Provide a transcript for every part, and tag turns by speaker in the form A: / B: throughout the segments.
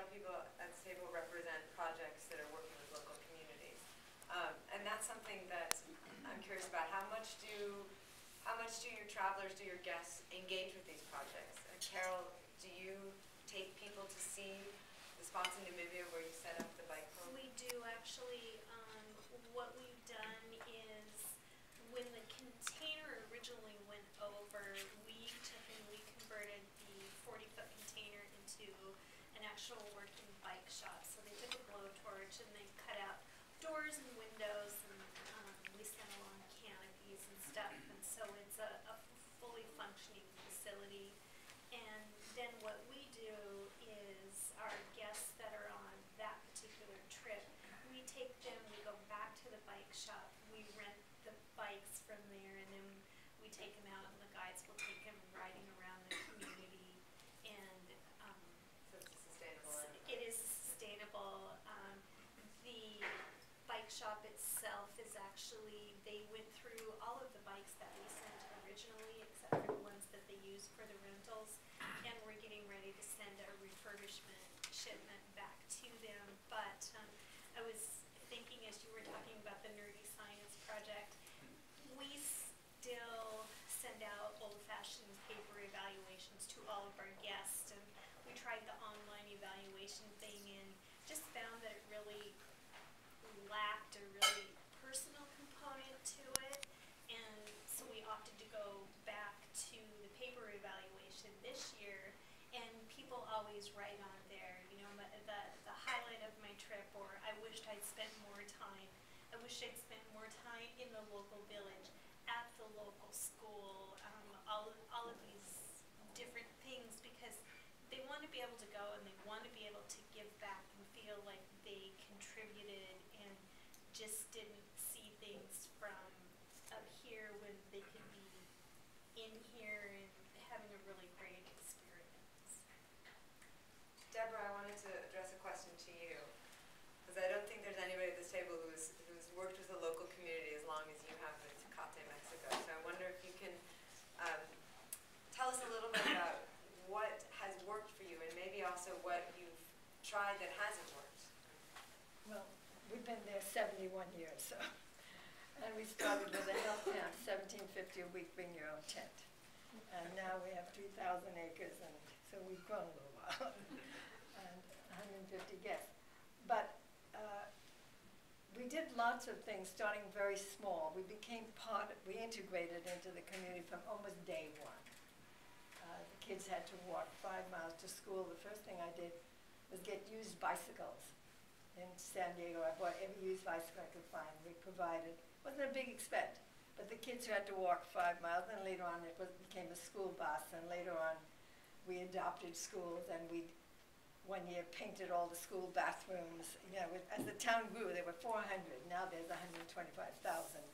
A: lot of people at the table represent projects that are working with local communities. And that's something that I'm curious about. How much do your travelers, do your guests engage with these projects? And Carol, do you take people to see the spots in Namibia where you set up the bike road?
B: We do actually. What we've done is when the container originally went over, we took and we converted the 40-foot container into an actual working bike shop. So they took a blowtorch and they cut out doors and windows, and we sent along canopies and stuff. And so it's a fully functioning facility. And then what we do is our guests that are on that particular trip, we take them, we go back to the bike shop, we rent the bikes from there, and then we take them out, and the guides will take them riding around the community. And
A: so it's sustainable.
B: It is sustainable. The bike shop itself is actually, they went through all of the bikes that we sent originally, except for the ones that they use for the rentals, and we're getting ready to send a refurbishment shipment back to them. But I was thinking, as you were talking about the Nerdy Science Project, we still send out old-fashioned paper evaluations to all of our guests, and we tried the online evaluation thing and just found that it really lacked a really personal component to it, and so we opted to go back to the paper evaluation this year. And people always write on there, you know, the highlight of my trip, or I wished I'd spent more time. I wish I'd spent more time in the local village, at the local school, all of these different things, because they want to be able to go and they want to be able to give back and feel like they contributed, and just didn't see things from up here when they could be in here and having a really great experience.
A: Deborah, I wanted to address a question to you, because I don't think there's anybody at this table who's worked with a local community as long as you have in Tecate, Mexico. So I wonder if you can tell us a little bit about what has worked for you, and maybe also what you've tried that hasn't worked.
C: Well, we've been there 71 years, so. And we started with a health camp, $17.50 a week, bring your own tent. And now we have 3,000 acres, and so we've grown a little while. And 150 guests. But we did lots of things starting very small. We became we integrated into the community from almost day one. The kids had to walk 5 miles to school. The first thing I did was get used bicycles. In San Diego, I bought every used bicycle I could find. We provided. It wasn't a big expense, but the kids had to walk 5 miles. Then later on, it became a school bus, and later on, we adopted schools, and we, one year, painted all the school bathrooms. You know, as the town grew, there were 400. Now there's 125,000.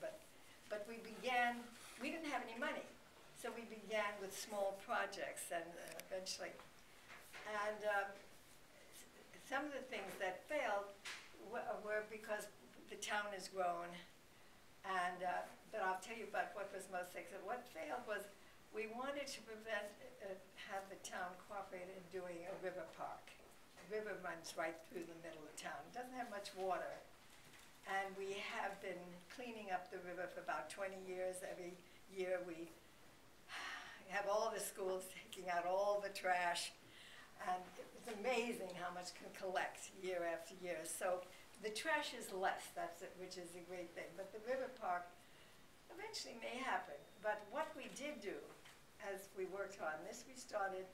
C: But we began. We didn't have any money, so we began with small projects, and eventually, and some of the things that failed were because the town has grown. And but I'll tell you about what was most successful. What failed was, we wanted to have the town cooperate in doing a river park. The river runs right through the middle of town. It doesn't have much water. And we have been cleaning up the river for about 20 years. Every year we have all the schools taking out all the trash. And it's amazing how much can collect year after year. So the trash is less, which is a great thing. But the river park eventually may happen. But what we did do, as we worked on this, we started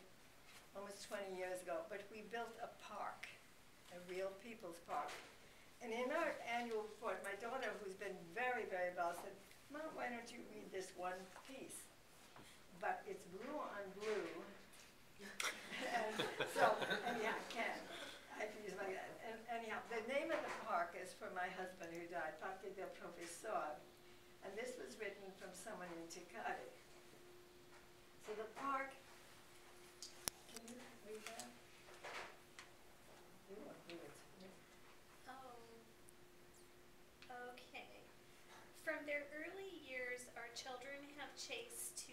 C: almost 20 years ago, but we built a park, a real people's park. And in our annual report, my daughter, who's been very, very involved, said, Mom, why don't you read this one piece? But it's blue on blue. And so, anyhow, I can use my, and anyhow, the name of the park is for my husband who died, Parque del Profesor. And this was written from someone in Tecate. So the park, can you read that? You won't do it.
B: Oh, okay. From their early years, our children have chased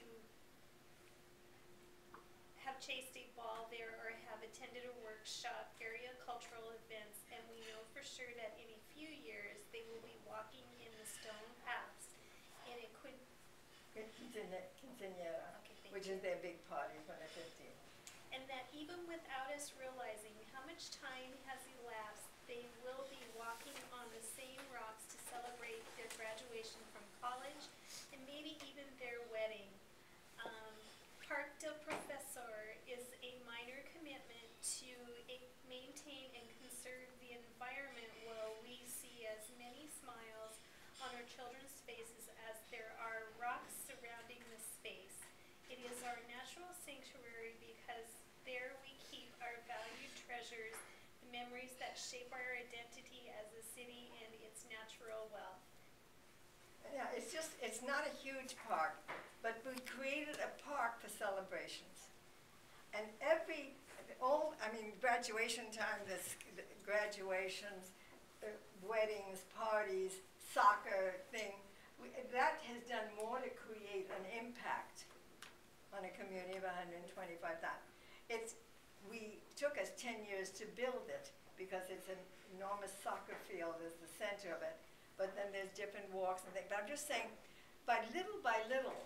B: a ball there, or have attended a workshop, area for sure that in a few years they will be walking in the stone paths, and it could.
C: Quinceañera,
B: Okay, thank
C: which
B: you.
C: is their big party for the 15th.
B: And that even without us realizing how much time has elapsed, they will be walking on the same rocks to celebrate their graduation from college and maybe even their wedding. Parc del Professor is a minor commitment to maintain and conserve the environment while we see as many smiles on our children's faces as there are rocks surrounding this space. It is our natural sanctuary because there we keep our valued treasures, the memories that shape our identity as a city and its natural wealth.
C: Yeah, it's not a huge park, but we created a park for celebrations. And graduation time, the graduations, weddings, parties, soccer thing, that has done more to create an impact on a community of 125,000. We took us 10 years to build it because it's an enormous soccer field is the center of it. But then there's different walks and things. But I'm just saying, by little,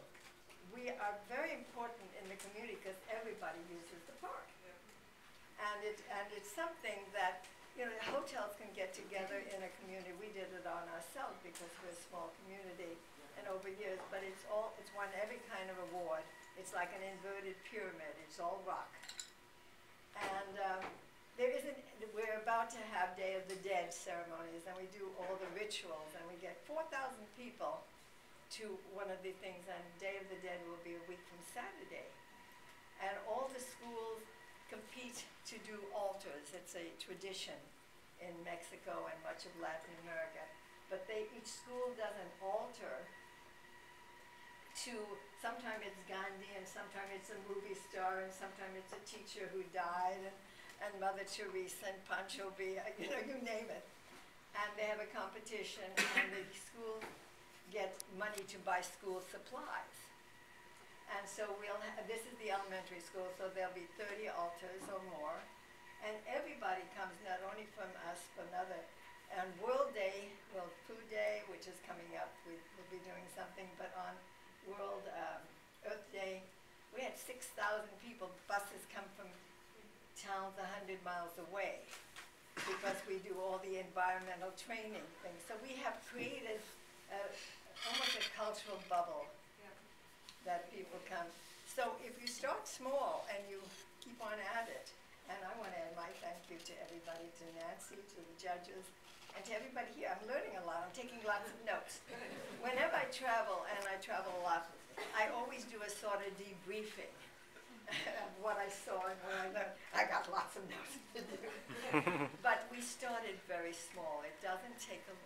C: we are very important in the community because everybody uses the park. And it's something that, hotels can get together in a community. We did it on ourselves because we're a small community and over years, but it's won every kind of award. It's like an inverted pyramid. It's all rock. And we're about to have Day of the Dead ceremonies, and we do all the rituals, and we get 4,000 people to one of the things, and Day of the Dead will be a week from Saturday. And all the schools compete to do altars. It's a tradition in Mexico and much of Latin America. But each school does an altar to, sometimes it's Gandhi, and sometimes it's a movie star, and sometimes it's a teacher who died, and Mother Teresa and Pancho Villa, you name it. And they have a competition, and the school gets money to buy school supplies. And so this is the elementary school, so there'll be 30 altars or more. And everybody comes, not only from us, but another. On World Food Day, which is coming up, we'll be doing something, but on World Earth Day, we had 6,000 people. Buses come from towns 100 miles away because we do all the environmental training things. So we have created almost a cultural bubble that people come. So if you start small and you keep on at it, and I want to add my thank you to everybody, to Nancy, to the judges, and to everybody here. I'm learning a lot. I'm taking lots of notes. Whenever I travel, and I travel a lot, I always do a sort of debriefing of what I saw and what I learned. I got lots of notes to do. But we started very small. It doesn't take a